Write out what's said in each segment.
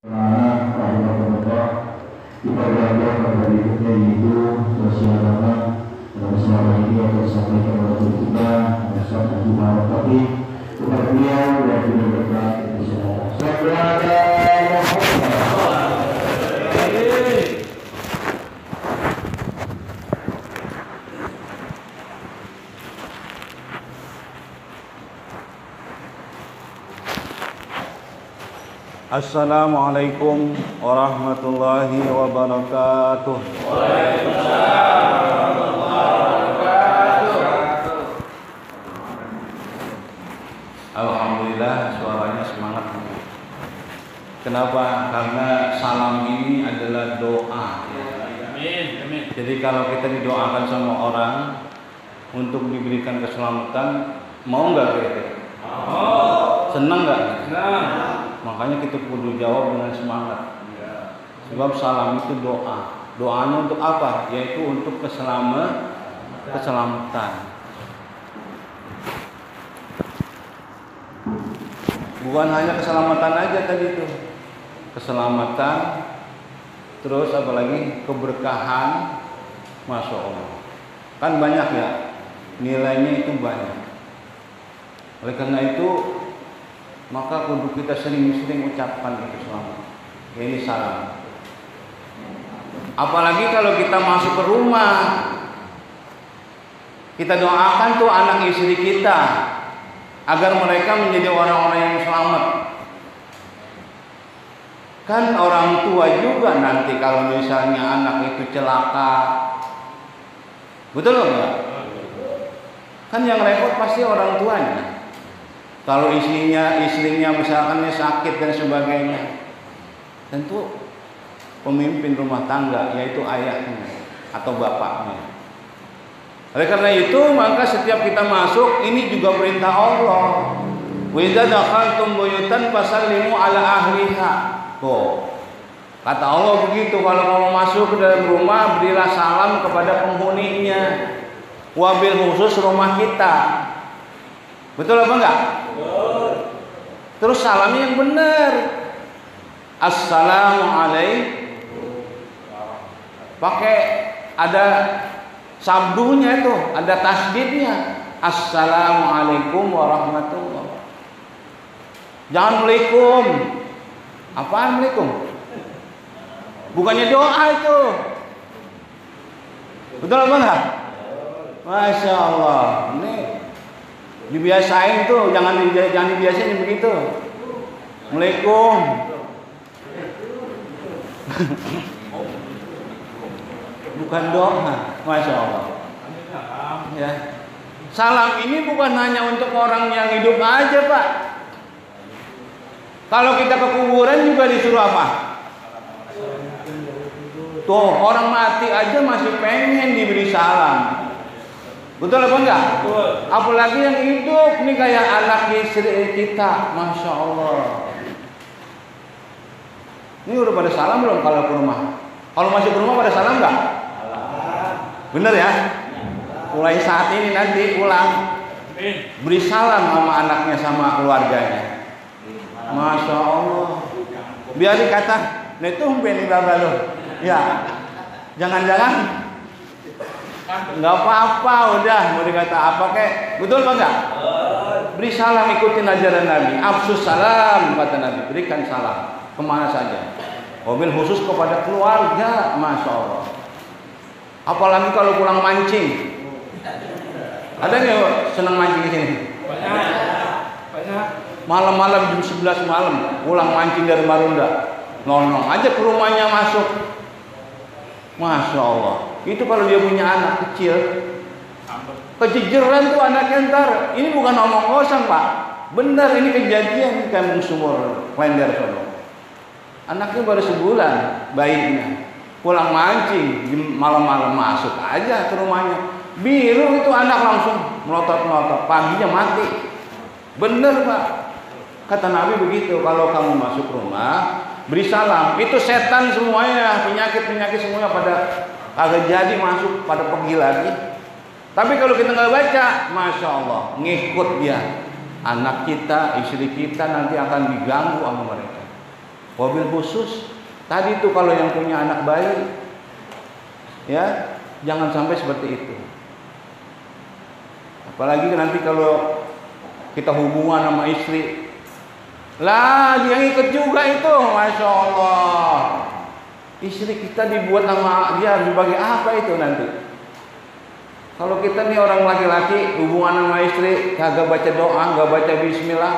Kita belajar dari buku itu sosial banget. Dalam selama ini akan disampaikan oleh kita Ustaz Haji Muhammad Fatih kepada beliau dan juga berkat Assalamualaikum warahmatullahi wabarakatuh. Waalaikumsalam warahmatullahi wabarakatuh. Alhamdulillah suaranya semangat. Kenapa? Karena salam ini adalah doa. Amin. Jadi kalau kita didoakan sama orang untuk diberikan keselamatan, mau nggak kira-kira? Mau. Senang nggak? Senang. Makanya kita kudu jawab dengan semangat. Sebab salam itu doa. Doanya untuk apa? Yaitu untuk keselamatan. Bukan hanya keselamatan aja tadi itu. Keselamatan, terus apalagi keberkahan, Masya Allah. Kan banyak ya, nilainya itu banyak. Oleh karena itu, maka kudu kita sering-sering ucapkan itu selamat. Ini salam. Apalagi kalau kita masuk ke rumah, kita doakan tuh anak istri kita agar mereka menjadi orang-orang yang selamat. Kan orang tua juga nanti kalau misalnya anak itu celaka, betul nggak? Kan yang repot pasti orang tuanya. Kalau istrinya misalkan sakit dan sebagainya, tentu pemimpin rumah tangga yaitu ayahnya atau bapaknya. Oleh karena itu maka setiap kita masuk ini juga perintah Allah. Wa idza dakhaltum buyutan fasallimu ala ahliha. Tuh. Kata Allah begitu, kalau kamu masuk ke dalam rumah berilah salam kepada penghuninya. Wabil khusus rumah kita. Betul apa enggak? Terus salamnya yang benar. Assalamualaikum. Pakai ada sabdunya itu, ada tasdidnya. Assalamualaikum warahmatullahi. Jangan Waalaikum. Apaan Waalaikum? Bukannya doa itu. Betul apa enggak? Masya Allah. Ini dibiasain tuh, jangan dibiasain begitu. Assalamualaikum. Bukan doa, Masya Allah. Ya. Salam ini bukan hanya untuk orang yang hidup aja, Pak. Kalau kita ke kuburan juga disuruh apa? Tuh, orang mati aja masih pengen diberi salam. Betul apa enggak? Betul. Apalagi yang hidup nih kayak anak istri kita, Masya Allah. Ini udah pada salam belum kalau ke rumah? Kalau masih ke rumah pada salam enggak? Bener ya? Mulai saat ini nanti pulang beri salam sama anaknya sama keluarganya. Masya Allah. Biar dikata, netum beni babalo. Ya, jangan-jangan nggak apa-apa, udah mau dikata apa kek, betul apa enggak? Beri salam, ikutin ajaran Nabi. Afsus salam, kata Nabi, berikan salam kemana saja. Mobil khusus kepada keluarga, Masya Allah. Apalagi kalau pulang mancing. Ada nggak senang mancing di sini? Banyak. Malam-malam jam 11 malam pulang mancing dari Marunda, nonong aja ke rumahnya masuk. Masya Allah. Itu kalau dia punya anak kecil, kejejeran tuh anaknya ntar. Ini bukan omong kosong, Pak. Benar, ini kejadian di Kampung Sumur Klender sono. Anaknya baru sebulan bayinya, pulang mancing malam-malam masuk aja ke rumahnya. Biru itu anak langsung melotot-melotot, paginya mati. Bener, Pak. Kata Nabi begitu, kalau kamu masuk rumah beri salam. Itu setan semuanya, penyakit-penyakit semuanya pada kagak jadi masuk, pada pergi lagi. Tapi kalau kita nggak baca, Masya Allah, ngikut dia. Anak kita, istri kita nanti akan diganggu sama mereka. Wabil khusus tadi itu kalau yang punya anak bayi, ya jangan sampai seperti itu. Apalagi nanti kalau kita hubungan sama istri, lah dia ikut juga itu, masya Allah. Istri kita dibuat sama dia sebagai apa itu nanti? Kalau kita nih orang laki-laki hubungan sama istri kagak baca doa, nggak baca bismillah,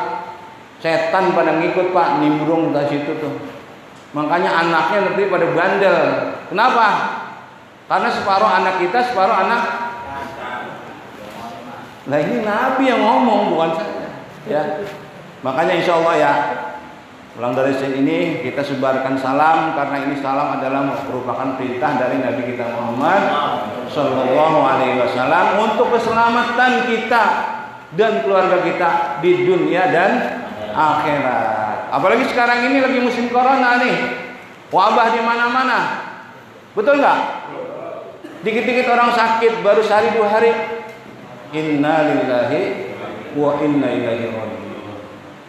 setan pada ngikut Pak, nimbrung dari situ tuh. Makanya anaknya lebih pada bandel. Kenapa? Karena separuh anak kita, separuh anak. Nah ini Nabi yang ngomong, bukan saya. Ya, makanya insya Allah ya, pulang dari sini ini kita sebarkan salam, karena ini salam adalah merupakan perintah dari Nabi kita Muhammad Sallallahu Alaihi Wasallam untuk keselamatan kita dan keluarga kita di dunia dan akhirat. Apalagi sekarang ini lagi musim corona nih, wabah di mana-mana, betul nggak? Dikit-dikit orang sakit baru sehari 2 hari, inna lillahi wa inna ilaihi raji'un.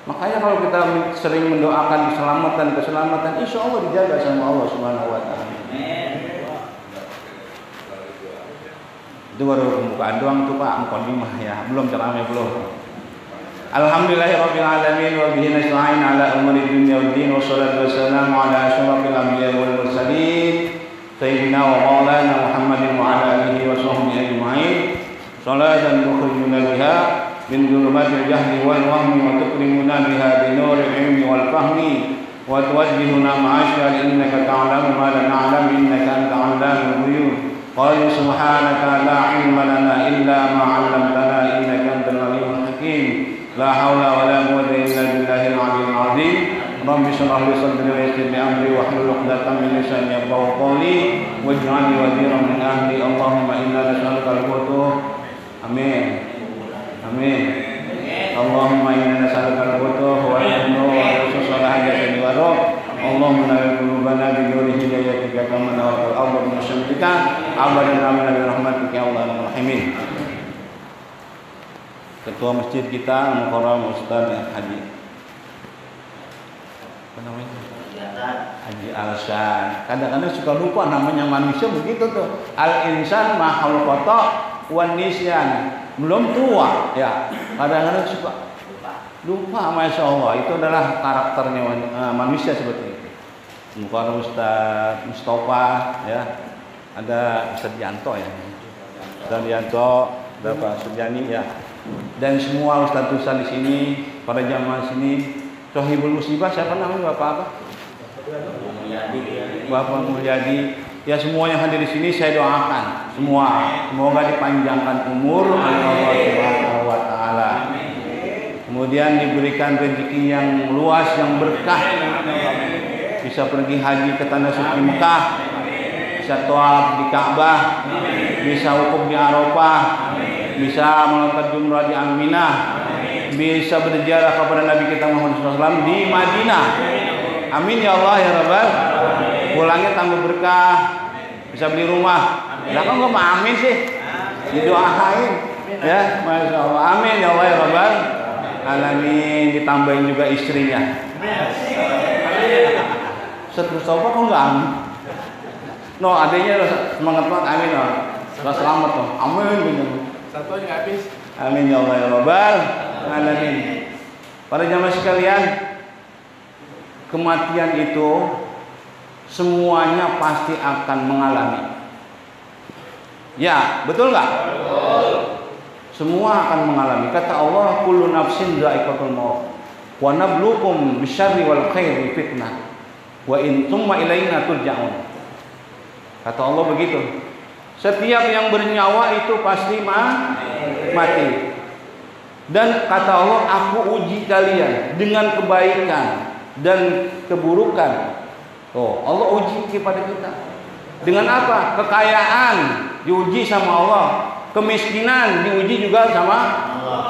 Makanya kalau kita sering mendoakan keselamatan, insya Allah dijaga sama Allah Subhanahu Wa Taala. Itu baru pembukaan doang tuh Pak, mukadimah ya, belum ceramah belum. Alhamdulillahirabbil alamin wa bihi nasta'in ala umuri dunya waddin wassalatu wassalamu ala asyrafil anbiya'i wal mursalin sayyidina wa maulana Muhammadin wa ala alihi wa sahbihi ajma'in. Salatan tukhrijuna biha min dhulumatil jahli wal wahmi wa tukrimuna biha bi nuril ilmi wal fahmi wa tuwajjihuna ma'asyar innaka ta'lamu ma la na'lam innaka anta 'allamul ghuyub. Qala subhanaka la 'ilma lana illa ma 'allamtana innaka antal 'alimul hakim. La haula wala quwwata illa billahil 'aliyyil 'azim. Rabbi shrah li sadri wa yassir li amri wahlul 'uqdatam min lisani yafqahu qawli waj'alni waziran min ahli. Allahumma inna nas'aluka al-futuh. Amin. Amin. Allahumma inna nas'aluka al-futuh wa al-nur wa al-salaha jasadi wa ruh. Allahumma nawwir qulubana bi nuri hidayatika kama nawwartal arda bi syamsika abadan amina bi rahmatika ya Allahumma rahimin. Ketua masjid kita Mukarram Ustaz Haji apa namanya? Haji Alsan. Kadang-kadang suka lupa namanya manusia begitu tuh. Al-insan ma khalaqata wan nisyan. Belum tua ya. Kadang-kadang suka lupa, masya Allah. Itu adalah karakternya manusia seperti itu. Mukarram Ustaz Mustafa ya. Ada Ustaz Yanto ya. Ustaz Yanto, ada Pak Surjani ya. Dan semua ustaz-ustaz di sini, para jamaah sini, Sohibul Musibah, siapa namanya Bapak apa? Bapak Mulyadi. Ya semua yang hadir di sini saya doakan semua, semoga dipanjangkan umur oleh Allah Subhanahu Wa Taala. Kemudian diberikan rezeki yang luas, yang berkah, bisa pergi haji ke tanah suci Mekah, bisa tawaf di Ka'bah, bisa wukuf di Arafah, bisa melontar jumrah di Aminah, bisa berziarah kepada Nabi kita Muhammad SAW di Madinah. Amin ya Allah ya Rabbal. Pulangnya tambah berkah, bisa beli rumah. Lah kok nggak amin sih? Didoain ya, masya Allah. Amin ya Allah ya Rabbal alamin. Ditambahin juga istrinya. Ustaz Mustafa kok nggak amin? No adanya semangat banget, amin loh. Selamat loh, amin. Satu aja habis. Amin ya Allah ya Rabbal alamin. Para jamaah sekalian, kematian itu semuanya pasti akan mengalami. Ya, betul nggak? Betul. Semua akan mengalami. Kata Allah, kullu nafsin dha'iqatul maut. Wa nabluukum bisyarri wal khairi fitnah. Wa in tsumma ilaina turja'un. Kata Allah begitu. Setiap yang bernyawa itu pasti mati. Dan kata Allah, aku uji kalian dengan kebaikan dan keburukan. Oh, Allah uji kepada kita. Dengan apa? Kekayaan diuji sama Allah. Kemiskinan diuji juga sama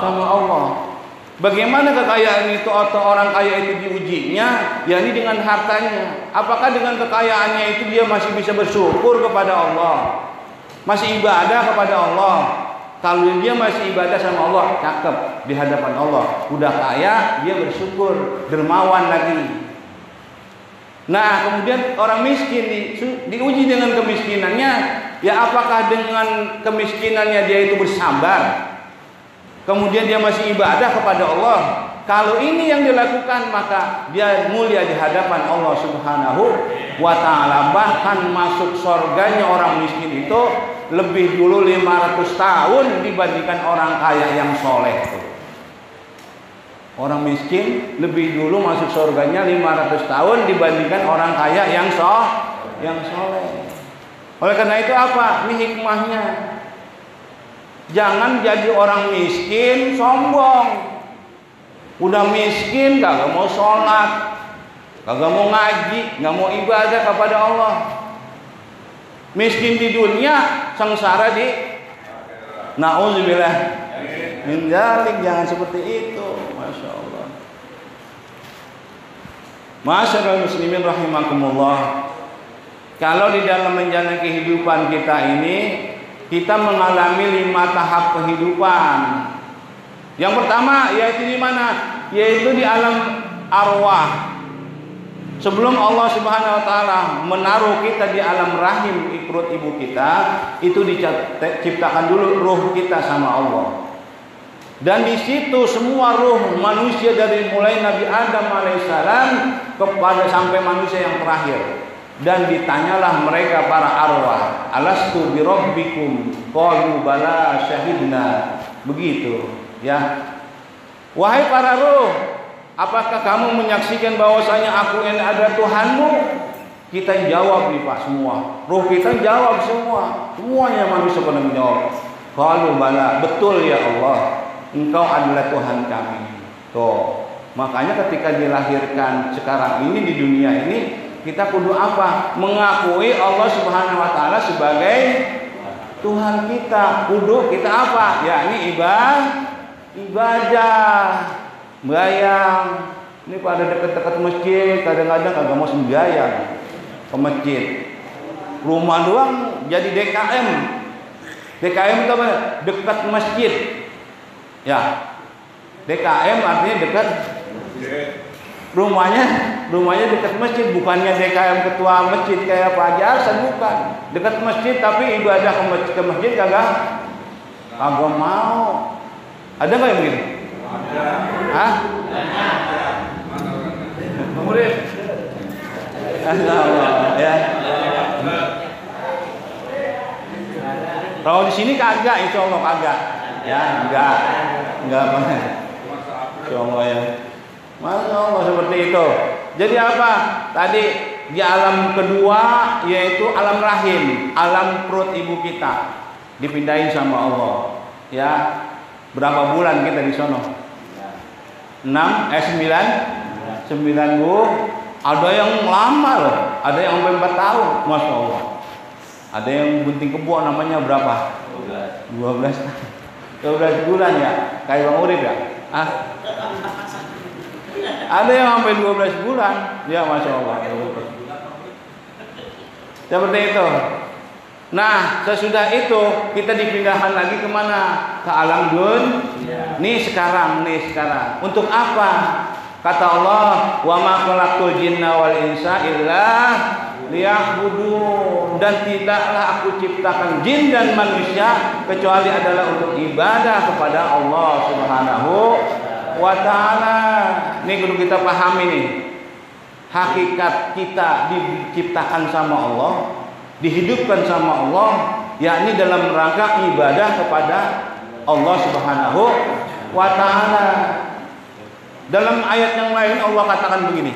Allah. Bagaimana kekayaan itu atau orang kaya itu diujinya? Yakni dengan hartanya. Apakah dengan kekayaannya itu dia masih bisa bersyukur kepada Allah? Masih ibadah kepada Allah? Kalau dia masih ibadah sama Allah, cakep di hadapan Allah. Udah kaya, dia bersyukur, dermawan lagi. Nah, kemudian orang miskin diuji dengan kemiskinannya, ya apakah dengan kemiskinannya dia itu bersabar, kemudian dia masih ibadah kepada Allah. Kalau ini yang dilakukan, maka dia mulia di hadapan Allah Subhanahu wa ta'ala. Bahkan masuk surganya orang miskin itu lebih dulu 500 tahun dibandingkan orang kaya yang soleh. Orang miskin lebih dulu masuk surganya 500 tahun dibandingkan orang kaya yang soleh. Oleh karena itu apa? Ini hikmahnya. Jangan jadi orang miskin sombong. Udah miskin kagak mau sholat, kagak mau ngaji, nggak mau ibadah kepada Allah. Miskin di dunia, sengsara di na'udzubillah min dzalik. Jangan seperti itu. Masya Allah. Masyaallah muslimin rahimakumullah. Kalau di dalam menjalani kehidupan kita ini, kita mengalami 5 tahap kehidupan. Yang pertama yaitu di mana? Yaitu di alam arwah. Sebelum Allah Subhanahu wa taala menaruh kita di alam rahim perut ibu kita, itu diciptakan dulu ruh kita sama Allah. Dan di situ semua ruh manusia dari mulai Nabi Adam alaihissalam kepada sampai manusia yang terakhir. Dan ditanyalah mereka para arwah, alastu birabbikum? Qalu bala syahidna. Begitu, ya. Wahai para ruh, apakah kamu menyaksikan bahwasanya aku ini ada Tuhanmu? Kita jawab nih Pak semua. Ruh kita jawab semua. Semuanya manusia pada menjawab. Qalu bala, betul ya Allah. Engkau adalah Tuhan kami. Tuh. Makanya ketika dilahirkan sekarang ini di dunia ini, kita kudu apa? Mengakui Allah Subhanahu wa taala sebagai Tuhan kita. Kudu kita apa? Ya, ini ibadah. Bayang. Ini pada dekat-dekat masjid, kadang-kadang agak mau sembahyang ke masjid. Rumah doang jadi DKM. DKM itu apa? Dekat masjid. Ya. DKM artinya dekat rumahnya dekat masjid, bukannya DKM ketua masjid kayak Pak Jarsan, bukan. Dekat masjid tapi ibadah ke masjid kagak mau. Ada nggak yang begitu? Ada. Hah? Murid. Allah, ya. Kalau di sini kagak, insya Allah kagak. Ya, enggak banget. Insya Allah ya. Masya Allah seperti itu. Jadi apa? Tadi di alam kedua yaitu alam rahim, alam perut ibu kita dipindahin sama Allah. Ya, berapa bulan kita di sono? 9 Bu. Ada yang lama loh, ada yang sampai 4 tahun, Masya Allah. Ada yang gunting kebo namanya berapa? 12 bulan ya, kayak Bang Urip ya. Ada yang sampai 12 bulan, ya Masya Allah. Seperti itu. Nah, sesudah itu kita dipindahkan lagi kemana? Ke alam dunia. Nih sekarang. Untuk apa? Kata Allah, wa ma khalaqtul jinna wal insa illa liya'budun. Dan tidaklah aku ciptakan jin dan manusia kecuali adalah untuk ibadah kepada Allah Subhanahu wa ta'ala. Ini kudu kita pahami nih. Hakikat kita diciptakan sama Allah, dihidupkan sama Allah, yakni dalam rangka ibadah kepada Allah Subhanahu wa ta'ala. Dalam ayat yang lain Allah katakan begini.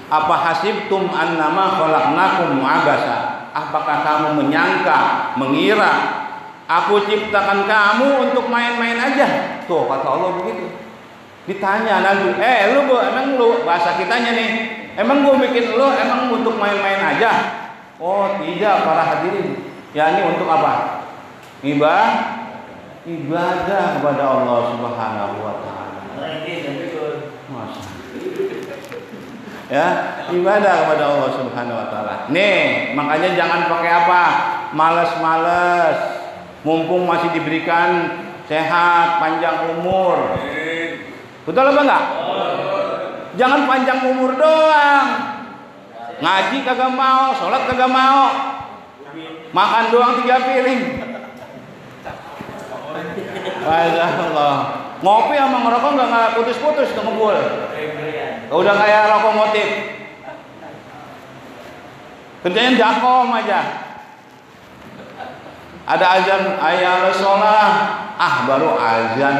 Apa hasibtum annama khalaqnakum abasa? Apakah kamu menyangka, mengira aku ciptakan kamu untuk main-main aja? Tuh kata Allah begitu. Ditanya nanti, emang lu bahasa kitanya nih, emang gue bikin lu emang untuk main-main aja? Oh tidak para hadirin. Ya ini untuk apa? Ibadah kepada Allah Subhanahu wa ta'ala. Ya, ibadah kepada Allah Subhanahu wa ta'ala. Nih, makanya jangan pakai apa? Males-males. Mumpung masih diberikan sehat, panjang umur. Betul apa enggak? Jangan panjang umur doang. Ngaji kagak mau, sholat kagak mau. Makan doang 3 piring. Masya Allah. Ngopi sama ngerokok nggak putus-putus ke ngebul. Udah kayak lokomotif. Kerjanya jakom aja. Ada azan ayat sholat, baru azan.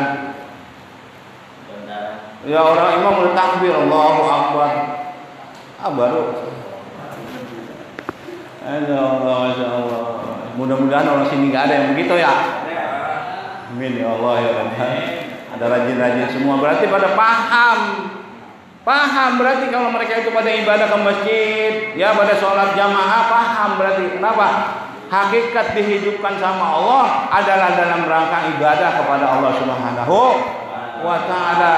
Ya orang imam udah takbir Allahu Akbar, baru. Masya Allah. Mudah-mudahan orang sini nggak ada yang begitu ya. Amin ya Allah ya Rabbi. Ada rajin-rajin semua, berarti pada paham berarti kalau mereka itu pada ibadah ke masjid, ya pada sholat jamaah, paham berarti. Kenapa? Hakikat dihidupkan sama Allah adalah dalam rangka ibadah kepada Allah Subhanahu wa Ta'ala.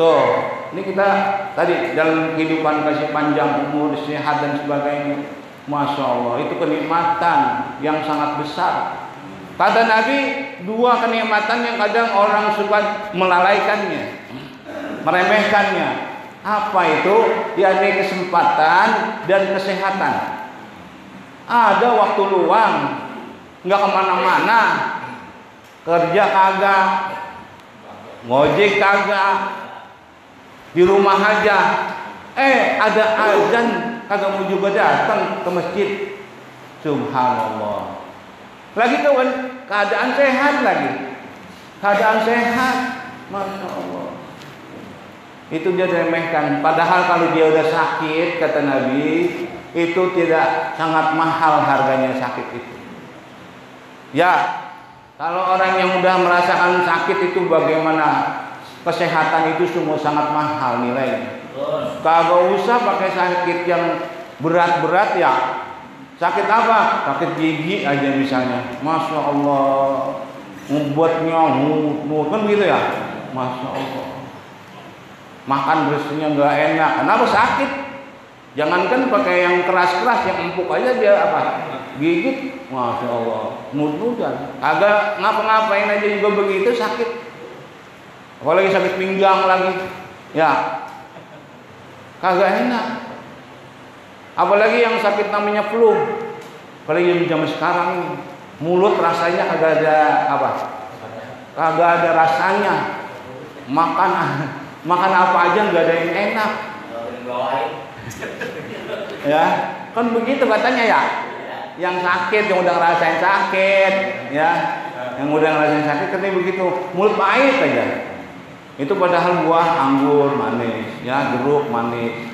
Tuh, ini kita tadi dalam kehidupan kasih panjang umur, sehat dan sebagainya. Masya Allah, itu kenikmatan yang sangat besar. Kata Nabi, 2 kenikmatan yang kadang orang suka melalaikannya, meremehkannya. Apa itu? Yakni kesempatan dan kesehatan. Ada waktu luang, nggak kemana-mana, kerja kagak, ngojek kagak, di rumah aja. Ada azan kagak mau juga datang ke masjid. Subhanallah. Lagi kawan, keadaan sehat lagi. Keadaan sehat, Masya Allah. Itu dia diremehkan. Padahal kalau dia udah sakit, kata Nabi, itu tidak sangat mahal harganya sakit itu. Ya, kalau orang yang udah merasakan sakit itu bagaimana? Kesehatan itu semua sangat mahal nilainya. Kagak usah pakai sakit yang berat-berat ya. Sakit apa? Sakit gigi aja misalnya. Masya Allah. Membuatnya kan gitu ya. Masya Allah. Makan bersihnya nggak enak. Kenapa sakit? Jangankan pakai yang keras-keras, yang empuk aja dia apa? Gigit. Masya Allah. Mud-mudan. Agak ngapa-ngapain aja juga begitu sakit. Apalagi sakit pinggang lagi. Ya. Kagak enak. Apalagi yang sakit namanya flu. Apalagi yang zaman sekarang ini, mulut rasanya kagak ada apa? Kagak ada rasanya. Makan apa aja nggak ada yang enak. Ya, kan begitu katanya ya. Yang sakit, yang udah ngerasain sakit, ya, yang udah ngerasain sakit katanya begitu. Mulut pahit aja. Itu padahal buah anggur manis, ya, jeruk manis,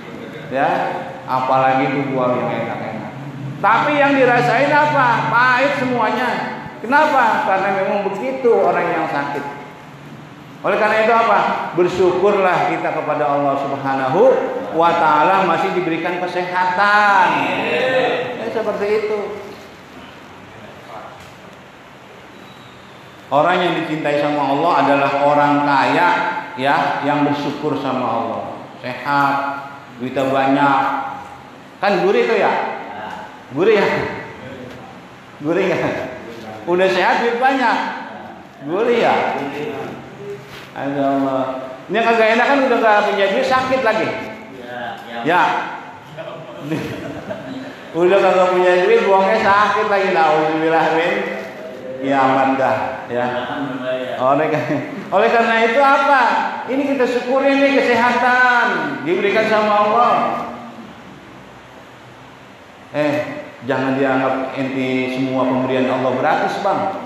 ya. Apalagi itu buah yang enak-enak. Tapi yang dirasain apa? Pahit semuanya. Kenapa? Karena memang begitu orang yang sakit. Oleh karena itu apa? Bersyukurlah kita kepada Allah Subhanahu wa Ta'ala masih diberikan kesehatan. Ya, seperti itu. Orang yang dicintai sama Allah adalah orang kaya, ya, yang bersyukur sama Allah. Sehat, duitnya banyak. Kan gurih itu ya? Gurih ya? Gurih ya? Udah sehat duit banyak. Gurih ya? Allah. Ini kagak enak kan udah gak punya duit, sakit lagi. Ya. Udah kagak punya duit, buangnya sakit lagi. Nauzubillah min kiamat dah, ya. Oleh karena itu apa? Ini kita syukuri nih kesehatan diberikan sama Allah. Jangan dianggap enti semua pemberian Allah gratis, Bang.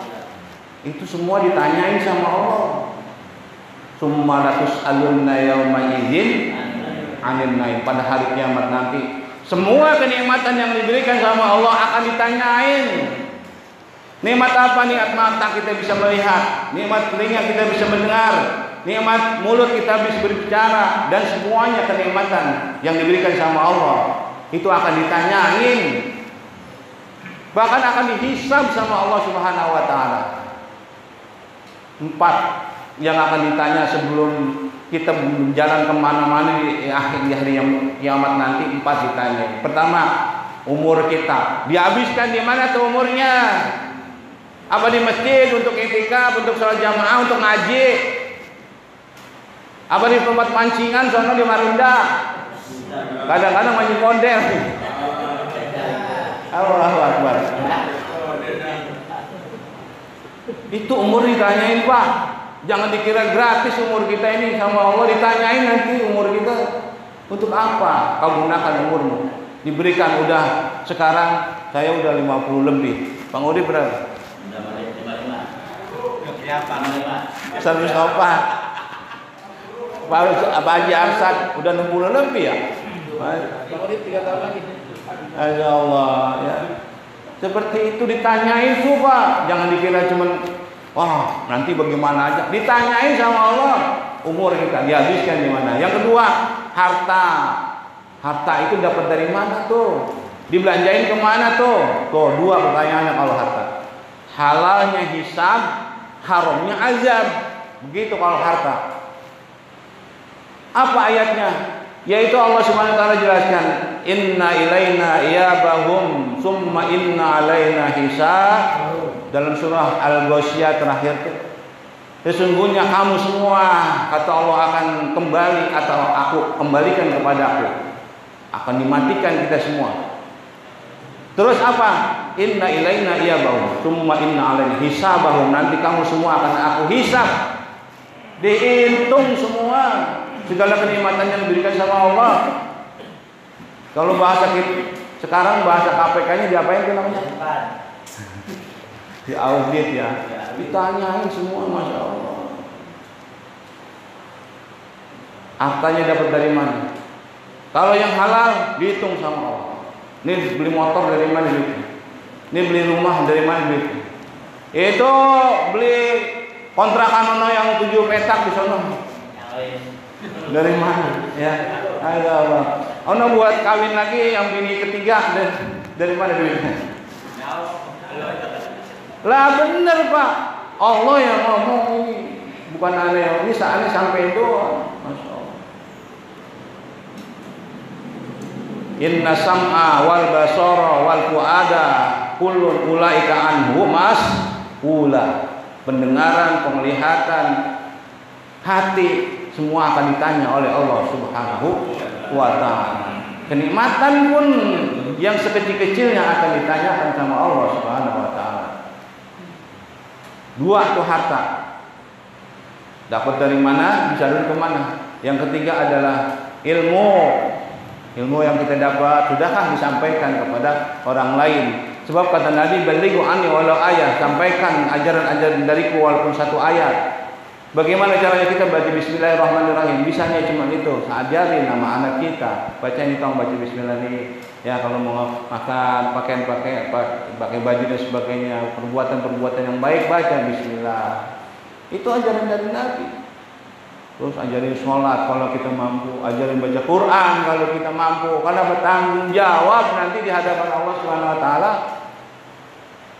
Itu semua ditanyain sama Allah. Summa latus'alunna yauma idzin 'anil naim. Pada hari kiamat nanti semua kenikmatan yang diberikan sama Allah akan ditanyain. Nikmat apa? Nikmat mata kita bisa melihat, nikmat telinga kita bisa mendengar, nikmat mulut kita bisa berbicara, dan semuanya kenikmatan yang diberikan sama Allah itu akan ditanyain. Bahkan akan dihisab sama Allah Subhanahu wa Ta'ala. 4 yang akan ditanya sebelum kita berjalan kemana-mana di akhir hari yang kiamat nanti. 4 ditanya. Pertama, umur kita dihabiskan di mana tuh umurnya? Apa di masjid untuk iktikaf, untuk sholat jamaah, untuk ngaji? Apa di tempat mancingan sono di Marinda? Kadang-kadang mancing model. Allahu Akbar. Itu umur ditanyain, Pak. Jangan dikira gratis umur kita ini sama Allah, ditanyain nanti umur kita untuk apa kau gunakan umurmu. Diberikan udah sekarang saya udah 50 lebih. Bang Udi berapa? Udah 55. Siapa 55? Service apa? Pak Haji Arsad udah 60 lebih ya? Bang Udi 3 tahun lagi. Ya Allah ya. Seperti itu ditanyain tuh Pak. Jangan dikira cuman wah nanti bagaimana aja. Ditanyain sama Allah umur kita dihabiskan di mana. Yang kedua harta. Harta itu dapat dari mana tuh? Dibelanjain kemana tuh? Tuh dua pertanyaannya kalau harta. Halalnya hisab, haramnya azab. Begitu kalau harta. Apa ayatnya? Yaitu Allah Subhanahu wa taala jelaskan, inna ilaina iyabahum summa inna alaina hisab. Dalam surah Al-Ghasyiyah terakhir itu, sesungguhnya kamu semua kata Allah akan kembali atau aku kembalikan kepada aku. Akan dimatikan kita semua. Terus apa? Inna ilaina iyabahum summa inna alaina hisabahum. Nanti kamu semua akan aku hisab. Dihitung semua segala kenikmatan yang diberikan sama Allah. Kalau bahasa kita sekarang bahasa KPK-nya diapain tuh namanya? Di audit ya. Ditanyain semua, masya Allah. Hartanya dapat dari mana? Kalau yang halal dihitung sama Allah. Ini beli motor dari mana duitnya? Ini beli rumah dari mana duitnya? Itu beli kontrakan ono yang 7 petak di sono. Dari mana? Ya. Ayo Allah. Ono buat kawin lagi yang bini ketiga dari mana duitnya? Lah bener Pak. Allah yang ngomong ini. Bukan aneh. Ini saatnya sampai doang. Masya Allah. Inna sam'a wal basara wal fuada kullun ulaika anhu mas'ula. Pendengaran, penglihatan, hati semua akan ditanya oleh Allah Subhanahu wa taala. Kenikmatan pun yang sekecil-kecilnya akan ditanyakan sama Allah Subhanahu wa taala. Dua itu harta. Dapat dari mana, bisa dari kemana. Yang ketiga adalah ilmu. Ilmu yang kita dapat sudahkah disampaikan kepada orang lain? Sebab kata Nabi, balighu anni walau ayat, sampaikan ajaran-ajaran dariku walaupun satu ayat. Bagaimana caranya kita baca bismillahirrahmanirrahim? Bisanya cuma itu, ajarin nama anak kita. Baca ini tolong baca bismillah nih. Ya kalau mau makan, pakai baju dan sebagainya, perbuatan-perbuatan yang baik baca bismillah. Itu ajaran dari Nabi. Terus ajarin sholat kalau kita mampu, ajarin baca Quran kalau kita mampu, karena bertanggung jawab nanti di hadapan Allah Subhanahu wa taala.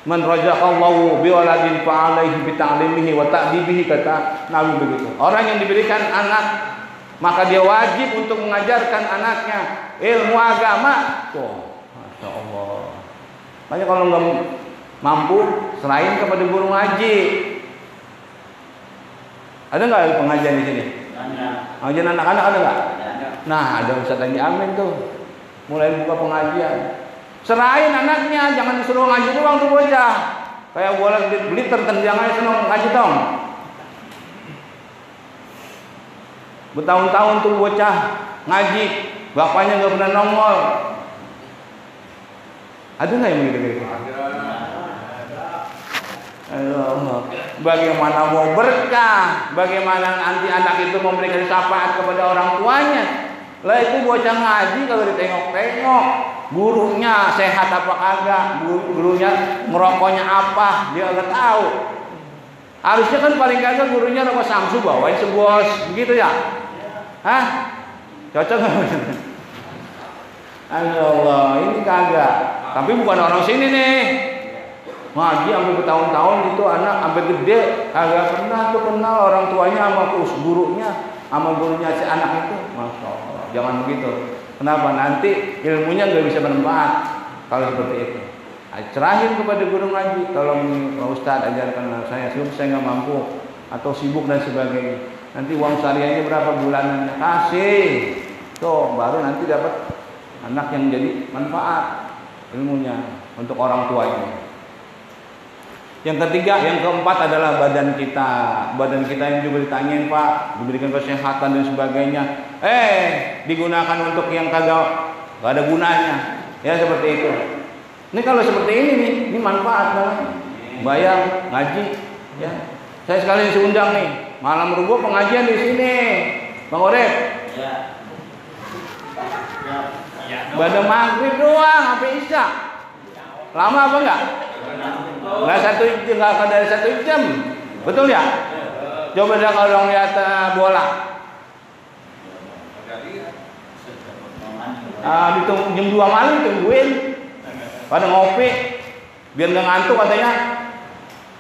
Man razaqallahu biwaladin fa'alaihi bita'limihi wa ta'dibihi, kata Nabi begitu. Orang yang diberikan anak maka dia wajib untuk mengajarkan anaknya ilmu agama. Tuh, masya Allah. Makanya kalau nggak mampu, selain kepada guru ngaji. Ada nggak pengajian di sini? Pengajian anak-anak ada nggak? Nah, ada Ustaz Haji Amin tuh, mulai buka pengajian. Serahin anaknya, jangan disuruh ngaji doang tuh bocah. Kayak bola beli tertendang aja seneng ngaji dong. Bertahun-tahun tuh bocah ngaji, bapaknya nggak pernah nongol. Ada nggak yang begitu? Allah. Bagaimana mau berkah, bagaimana nanti anak itu memberikan syafaat kepada orang tuanya. Lah itu bocah ngaji kalau ditengok-tengok, gurunya sehat apa kagak, gurunya merokoknya apa, dia nggak tahu. Harusnya kan paling kagak gurunya rokok Samsu bawain sebos, begitu ya? Hah? Cocok nggak? Allah, ini kagak. Tapi bukan orang sini nih. Ngaji sampai bertahun-tahun itu anak sampai gede kagak pernah tuh kenal orang tuanya sama gurunya si anak itu. Masya Allah, jangan begitu. Kenapa? Nanti ilmunya nggak bisa bermanfaat kalau seperti itu. Cerahin kepada guru ngaji, tolong Pak Ustadz ajarkan saya nggak mampu atau sibuk dan sebagainya. nanti uang syariahnya berapa bulanannya, kasih. Tuh, baru nanti dapat anak yang jadi manfaat ilmunya untuk orang tuanya. Yang ketiga, yang keempat adalah badan kita. Badan kita yang juga ditanyain, Pak, diberikan kesehatan dan sebagainya. Digunakan untuk yang kagak ada gunanya. Ya seperti itu. Ini kalau seperti ini manfaat namanya. Bayar, ngaji, ya. Saya sekalian diundang nih, malam Rebo pengajian di sini. Bang Orep. Ya. Pada maghrib doang sampai isya. Lama apa enggak? Nggak dari 1 jam. Betul ya? Coba dah kalau lihat bola. Ditunggu jam 2 malam tungguin. Pada ngopi biar nggak ngantuk katanya.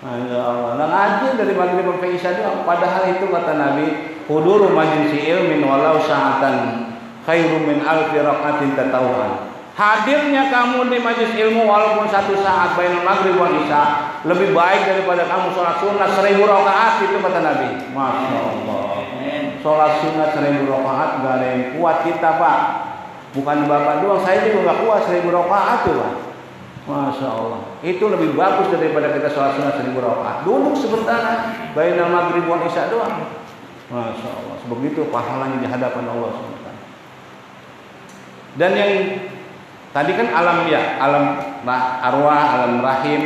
Masya Allah. Nah, ngaji dari maghrib sampai isya doang. Padahal itu kata Nabi, huduru majlisi ilmin walau sa'atan khairum min alfi raqatin tatawuan. Hadirnya kamu di majelis ilmu walaupun 1 saat bainal maghrib wal isya lebih baik daripada kamu sholat sunat 1000 rakaat, itu kata Nabi. Masya Allah. Sholat sunat 1000 rakaat gak ada yang kuat kita, Pak. Bukan Bapak doang, saya juga gak kuat 1000 rakaat tuh, Pak. Masya Allah. Itu lebih bagus daripada kita sholat sunat 1000 rakaat. Duduk sebentar bainal maghrib wal isya doang. Masya Allah. Sebegitu pahalanya di hadapan Allah SWT. Dan yang tadi kan alam arwah, alam rahim,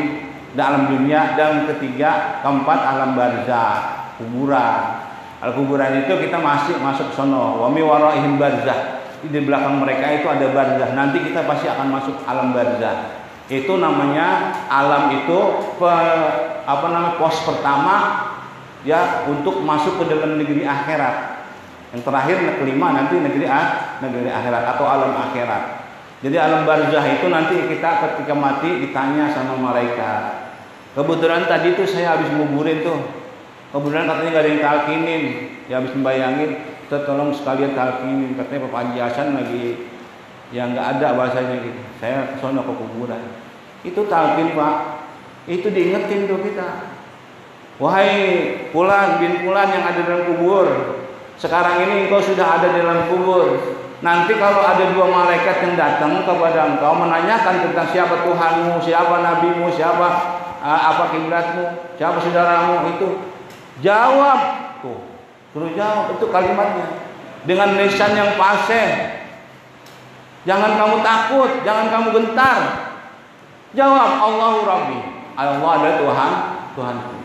dan alam dunia, dan ketiga, keempat alam barzah, kuburan. Al-kuburan itu kita masih masuk sono. Wa mi waraihim barzah. Di belakang mereka itu ada barzah. Nanti kita pasti akan masuk alam barzah. Itu namanya alam itu pos pertama ya untuk masuk ke dalam negeri akhirat. Yang terakhir kelima nanti negeri akhirat atau alam akhirat. Jadi alam barzah itu nanti kita ketika mati ditanya sama malaikat. Kebetulan tadi tuh saya habis nguburin tuh. Kebetulan katanya gak ada yang talkinin. Ya habis membayangin, kita tolong sekalian talkinin. Katanya Pak Haji Hasan lagi yang nggak ada bahasanya gitu. Saya kesono ke kuburan. Itu talkin, Pak. Itu diingetin tuh kita. Wahai Fulan bin Fulan yang ada dalam kubur. Sekarang ini engkau sudah ada di dalam kubur. Nanti kalau ada 2 malaikat yang datang kepada engkau menanyakan tentang siapa Tuhanmu, siapa nabimu, siapa apa kiblatmu, siapa saudaramu, itu jawab tuh. Suruh jawab, itu kalimatnya. Dengan lisan yang fasih. Jangan kamu takut, jangan kamu gentar. Jawab, Allahu Rabbi. Allah adalah Tuhanku.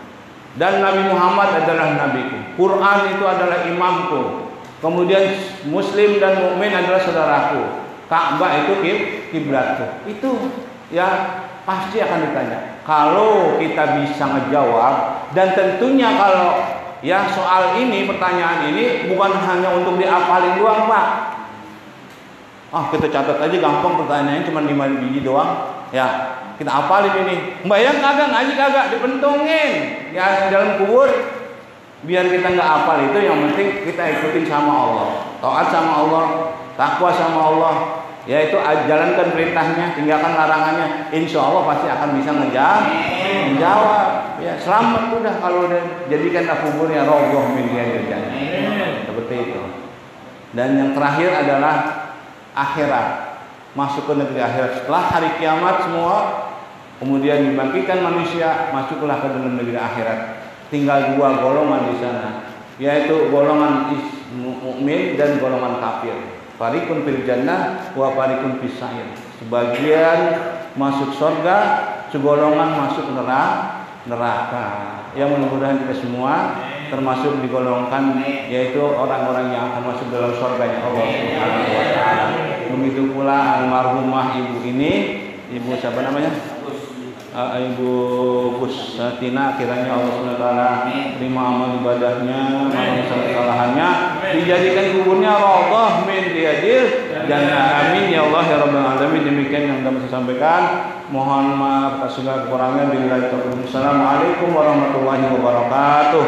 Dan Nabi Muhammad adalah nabiku. Quran itu adalah imamku. Kemudian Muslim dan mukmin adalah saudaraku. Ka'bah itu kiblatku. Itu ya pasti akan ditanya. Kalau kita bisa ngejawab, dan tentunya kalau ya soal ini, pertanyaan ini bukan hanya untuk dihafalin doang, Pak. Kita catat aja gampang, pertanyaannya cuma 5 biji doang. Ya, kita hafalin ini. Bayang kagak, ngaji kagak, dipentungin. Ya dalam kubur, biar kita nggak hafal itu, yang penting kita ikutin sama Allah, taat sama Allah, takwa sama Allah. Ya itu jalankan perintahnya, tinggalkan larangannya. Insya Allah pasti akan bisa menjawab. Ya selamat udah kalau udah jadikanlah kuburnya roboh min riyadil jannah. Seperti itu. Dan yang terakhir adalah akhirat. Masuk ke negeri akhirat setelah hari kiamat semua, kemudian dibangkitkan manusia, masuklah ke dalam negeri akhirat. Tinggal 2 golongan di sana, yaitu golongan mukmin dan golongan kafir. Fariqun fil jannah wa fariqun fis sa'ir. Sebagian masuk surga, segolongan masuk neraka. Ya mudah-mudahan kita semua termasuk digolongkan, yaitu orang-orang yang akan masuk dalam surganya Allah Subhanahu wa taala. Begitu pula almarhumah ibu ini, ibu siapa namanya? Ibu Busatina, kiranya Allah SWT terima amal ibadahnya, maafkan kesalahannya, dijadikan kuburnya raudhah min riyadil jannah. Amin ya Allah ya rabbal alamin. Demikian yang dapat saya sampaikan. Mohon maaf atas segala kekurangan. Assalamualaikum warahmatullahi wabarakatuh.